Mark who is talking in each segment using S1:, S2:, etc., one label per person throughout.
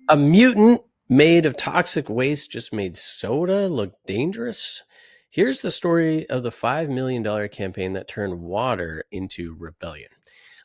S1: A mutant made of toxic waste just made soda look dangerous? Here's the story of the $5 million campaign that turned water into rebellion.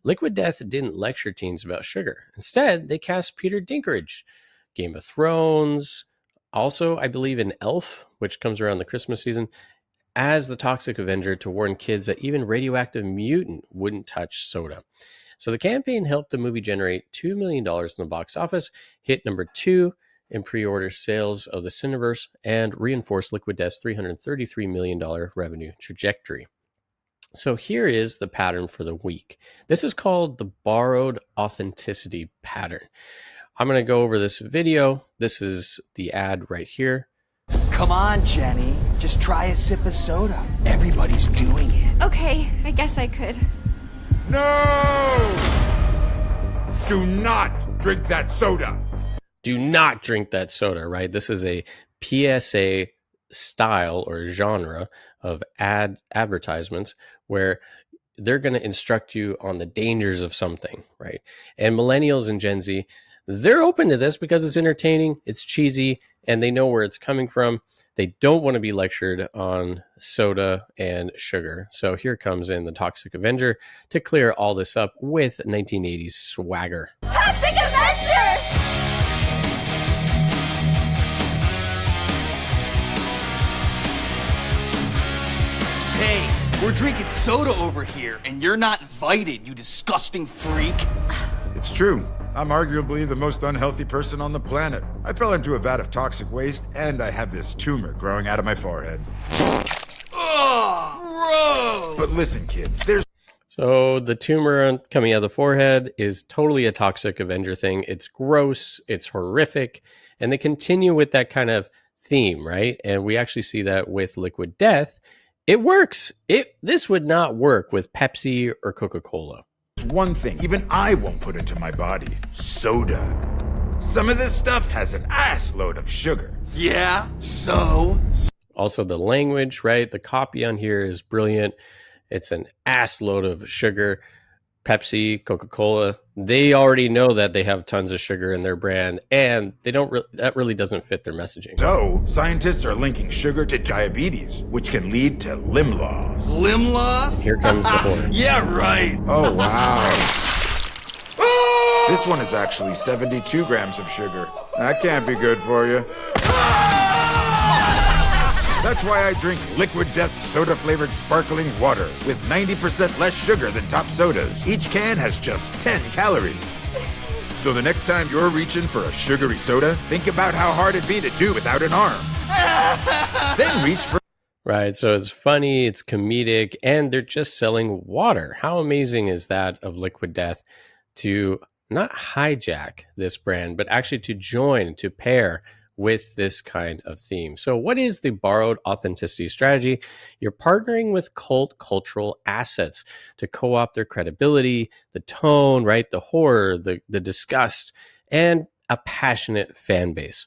S1: Liquid Death didn't lecture teens about sugar. Instead, they cast Peter Dinklage, Game of Thrones, also, I believe, in Elf, which comes around the Christmas season, as the Toxic Avenger to warn kids that even radioactive mutant wouldn't touch soda. So the campaign helped the movie generate $2 million in the box office, hit number 2 in pre-order sales of the Cineverse, and reinforced Liquid Death's $333 million revenue trajectory. So here is the pattern for the week. This is called the borrowed authenticity pattern. I'm going to go over this video. This is the ad right here.
S2: Come on, Jenny. Just try a sip of soda. Everybody's doing it.
S3: Okay, I guess I could.
S4: No! Do not drink that soda.
S1: Do not drink that soda, right? This is a PSA style or genre of advertisements where they're going to instruct you on the dangers of something, right? And millennials and Gen Z, they're open to this because it's entertaining, it's cheesy, and they know where it's coming from. They don't want to be lectured on soda and sugar. So here comes in the Toxic Avenger to clear all this up with 1980s swagger.
S3: Toxic Avenger!
S2: Hey, we're drinking soda over here, and you're not invited, you disgusting freak.
S4: It's true. I'm arguably the most unhealthy person on the planet. I fell into a vat of toxic waste, and I have this tumor growing out of my forehead.
S2: Ugh, gross!
S4: But listen, kids, there's...
S1: So the tumor coming out of the forehead is totally a Toxic Avenger thing. It's gross, it's horrific, and they continue with that kind of theme, right? And we actually see that with Liquid Death. It works. This would not work with Pepsi or Coca-Cola.
S4: one thing even I won't put into my body. Soda. Some of this stuff has an ass load of sugar.
S2: Yeah, so?
S1: Also the language, right? The copy on here is brilliant. It's an ass load of sugar. Pepsi, Coca-Cola, they already know that they have tons of sugar in their brand, and they don't. That really doesn't fit their messaging.
S4: So, scientists are linking sugar to diabetes, which can lead to limb loss.
S2: Limb loss?
S1: Here comes the horn.
S2: Yeah, right.
S4: Oh, wow. This one is actually 72 grams of sugar. That can't be good for you. That's why I drink Liquid Death soda-flavored sparkling water with 90% less sugar than top sodas. Each can has just 10 calories. So the next time you're reaching for a sugary soda, think about how hard it'd be to do without an arm. Then reach for...
S1: Right, so it's funny, it's comedic, and they're just selling water. How amazing is that of Liquid Death to not hijack this brand, but actually to join, to pair with this kind of theme. So what is the borrowed authenticity strategy? You're partnering with cult cultural assets to co-opt their credibility, the tone, right? The horror, the disgust, and a passionate fan base.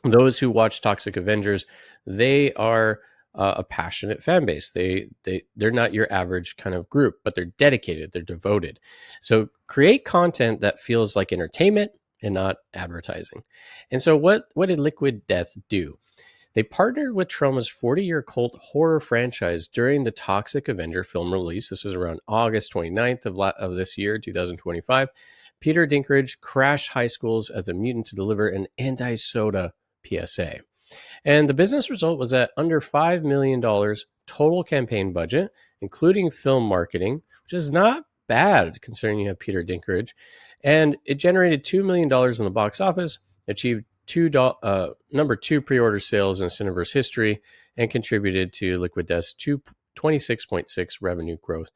S1: Those who watch Toxic Avengers, they are a passionate fan base. They're not your average kind of group, but they're dedicated, they're devoted. So create content that feels like entertainment and not advertising. And so what did Liquid Death do? They partnered with Trauma's 40-year cult horror franchise during the Toxic Avenger film release. This was around August 29th of this year, 2025. Peter Dinklage crashed high schools as a mutant to deliver an anti-soda PSA. And the business result was at under $5 million total campaign budget, including film marketing, which is not bad considering you have Peter Dinklage. And it generated $2 million in the box office, achieved number 2 pre-order sales in Cineverse history, and contributed to Liquid Death's 26.6 revenue growth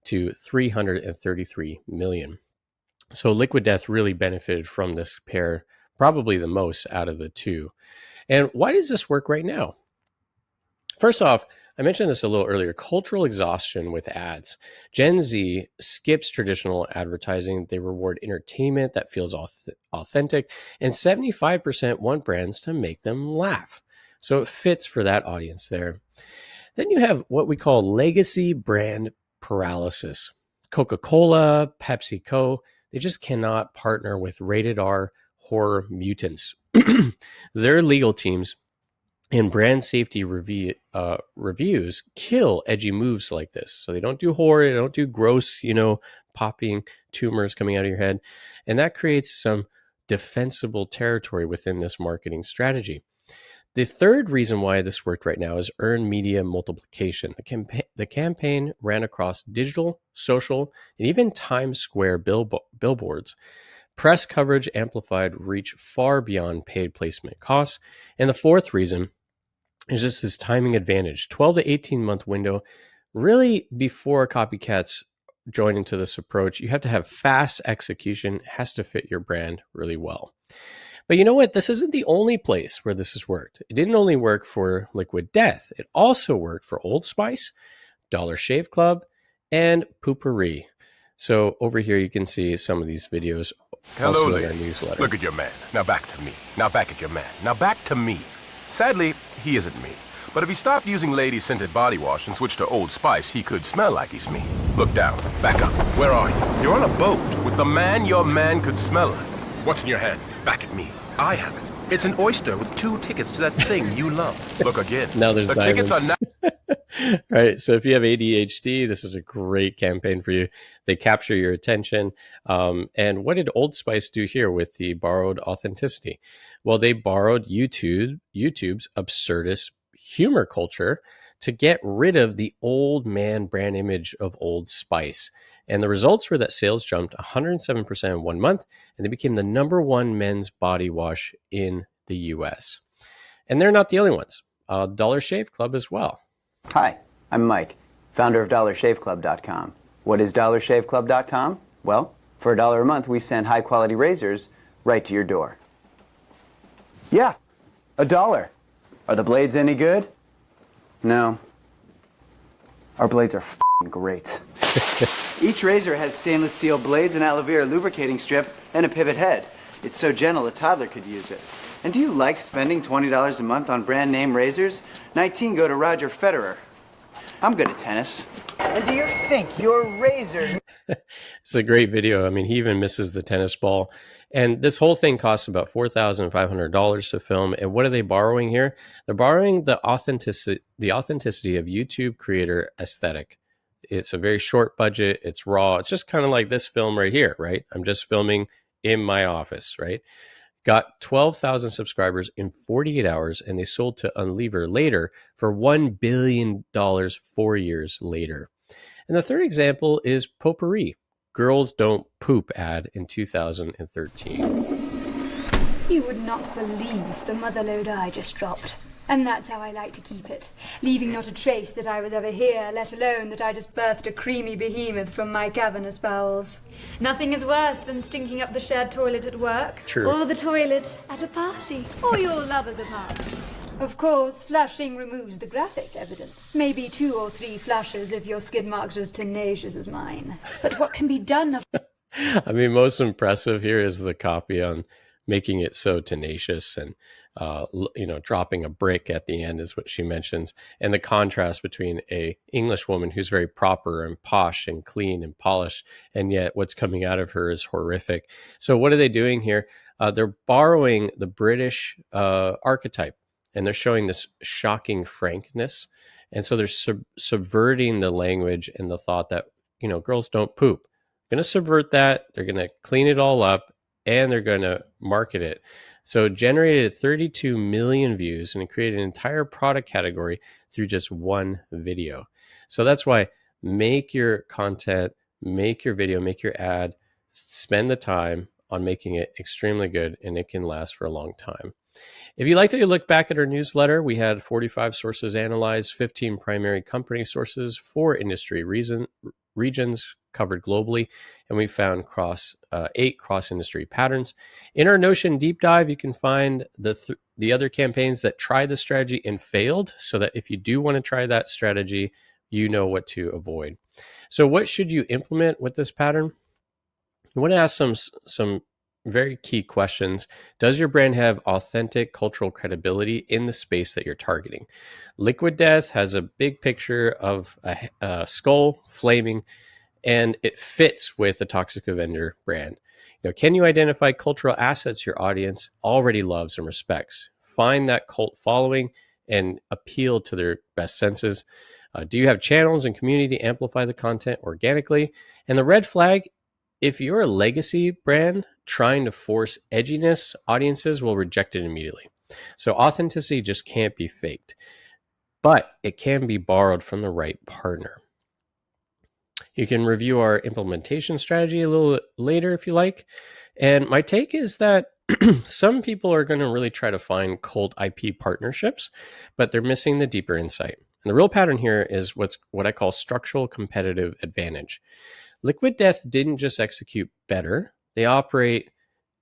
S1: to $333 million. So Liquid Death really benefited from this pair, probably the most out of the two. And why does this work right now? First off, I mentioned this a little earlier, cultural exhaustion with ads. Gen Z skips traditional advertising. They reward entertainment that feels authentic, and 75% want brands to make them laugh. So it fits for that audience there. Then you have what we call legacy brand paralysis. Coca-Cola, PepsiCo, they just cannot partner with rated R horror mutants. Their legal teams and brand safety reviews kill edgy moves like this. So they don't do horror, they don't do gross, popping tumors coming out of your head. And that creates some defensible territory within this marketing strategy. The third reason why this worked right now is earned media multiplication. The campaign ran across digital, social, and even Times Square billboards. Press coverage amplified reach far beyond paid placement costs. And the fourth reason is just this timing advantage. 12 to 18 month window, really before copycats join into this approach. You have to have fast execution. It has to fit your brand really well. But you know what? This isn't the only place where this has worked. It didn't only work for Liquid Death. It also worked for Old Spice, Dollar Shave Club, and Poo-Pourri. So over here, you can see some of these videos.
S5: Hello,
S1: also in our
S5: ladies.
S1: newsletter.
S5: Look at your man. Now back to me. Now back at your man. Now back to me. Sadly, he isn't me. But if he stopped using lady-scented body wash and switched to Old Spice, he could smell like he's me. Look down. Back up. Where are you? You're on a boat with the man your man could smell like. What's in your hand? Back at me. I have it. It's an oyster with 2 tickets to that thing you love. Look again.
S1: Now there's
S5: the tickets are now.
S1: Right. So if you have ADHD, this is a great campaign for you. They capture your attention. And what did Old Spice do here with the borrowed authenticity? Well, they borrowed YouTube's absurdist humor culture to get rid of the old man brand image of Old Spice. And the results were that sales jumped 107% in 1 month, and they became the #1 men's body wash in the US. And they're not the only ones. Dollar Shave Club as well.
S6: Hi, I'm Mike, founder of DollarShaveClub.com. What is DollarShaveClub.com? Well, for $1 a month, we send high-quality razors right to your door. Yeah, $1. Are the blades any good? No. Our blades are f***ing great. Each razor has stainless steel blades, an aloe vera lubricating strip, and a pivot head. It's so gentle a toddler could use it. And do you like spending $20 a month on brand name razors? 19 go to Roger Federer. I'm good at tennis. And do you think your razor...
S1: It's a great video. I mean, he even misses the tennis ball. And this whole thing costs about $4,500 to film. And what are they borrowing here? They're borrowing the authenticity of YouTube creator aesthetic. It's a very short budget. It's raw. It's just kind of like this film right here, right? I'm just filming in my office, right? Got 12,000 subscribers in 48 hours, and they sold to Unlever later for $1 billion 4 years later. And the third example is Poo-Pourri, Girls Don't Poop ad in 2013.
S7: You would not believe the motherload I just dropped. And that's how I like to keep it, leaving not a trace that I was ever here, let alone that I just birthed a creamy behemoth from my cavernous bowels.
S8: Nothing is worse than stinking up the shared toilet at work.
S1: True.
S8: Or the toilet at a party. Or your lover's apartment.
S7: Of course, flushing removes the graphic evidence. Maybe 2 or 3 flushes if your skid marks are as tenacious as mine. But what can be done?
S1: I mean, most impressive here is the copy on making it so tenacious and dropping a brick at the end is what she mentions. And the contrast between a English woman who's very proper and posh and clean and polished, and yet what's coming out of her is horrific. So what are they doing here? They're borrowing the British archetype, and they're showing this shocking frankness. And so they're subverting the language and the thought that, girls don't poop. They're going to subvert that. They're going to clean it all up, and they're going to market it. So it generated 32 million views, and it created an entire product category through just one video. So that's why make your content, make your video, make your ad, spend the time on making it extremely good, and it can last for a long time. If you'd like to look back at our newsletter, we had 45 sources analyzed, 15 primary company sources, 4 industry regions covered globally, and we found 8 cross-industry patterns. In our Notion deep dive, you can find the other campaigns that tried the strategy and failed, so that if you do want to try that strategy, you know what to avoid. So what should you implement with this pattern? You want to ask some very key questions. Does your brand have authentic cultural credibility in the space that you're targeting? Liquid Death has a big picture of a skull flaming, and it fits with the Toxic Avenger brand. Can you identify cultural assets your audience already loves and respects? Find that cult following and appeal to their best senses. Do you have channels and community to amplify the content organically? And the red flag, if you're a legacy brand trying to force edginess, audiences will reject it immediately. So authenticity just can't be faked, but it can be borrowed from the right partner. You can review our implementation strategy a little later if you like. And my take is that some people are going to really try to find cult IP partnerships, but they're missing the deeper insight. And the real pattern here is what I call structural competitive advantage. Liquid Death didn't just execute better, they operate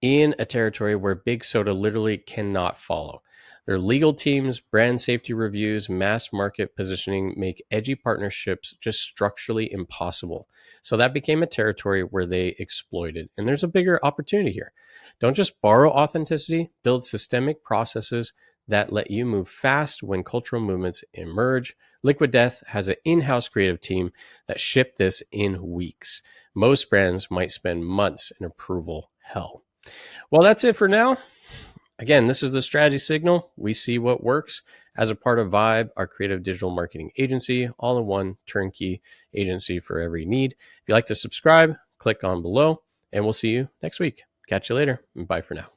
S1: in a territory where big soda literally cannot follow. Their legal teams, brand safety reviews, mass market positioning make edgy partnerships just structurally impossible. So that became a territory where they exploited. And there's a bigger opportunity here. Don't just borrow authenticity, build systemic processes that let you move fast when cultural movements emerge. Liquid Death has an in-house creative team that shipped this in weeks. Most brands might spend months in approval hell. Well, that's it for now. Again, this is the Strategy Signal. We see what works as a part of Vibe, our creative digital marketing agency, all-in-one turnkey agency for every need. If you'd like to subscribe, click on below, and we'll see you next week. Catch you later, and bye for now.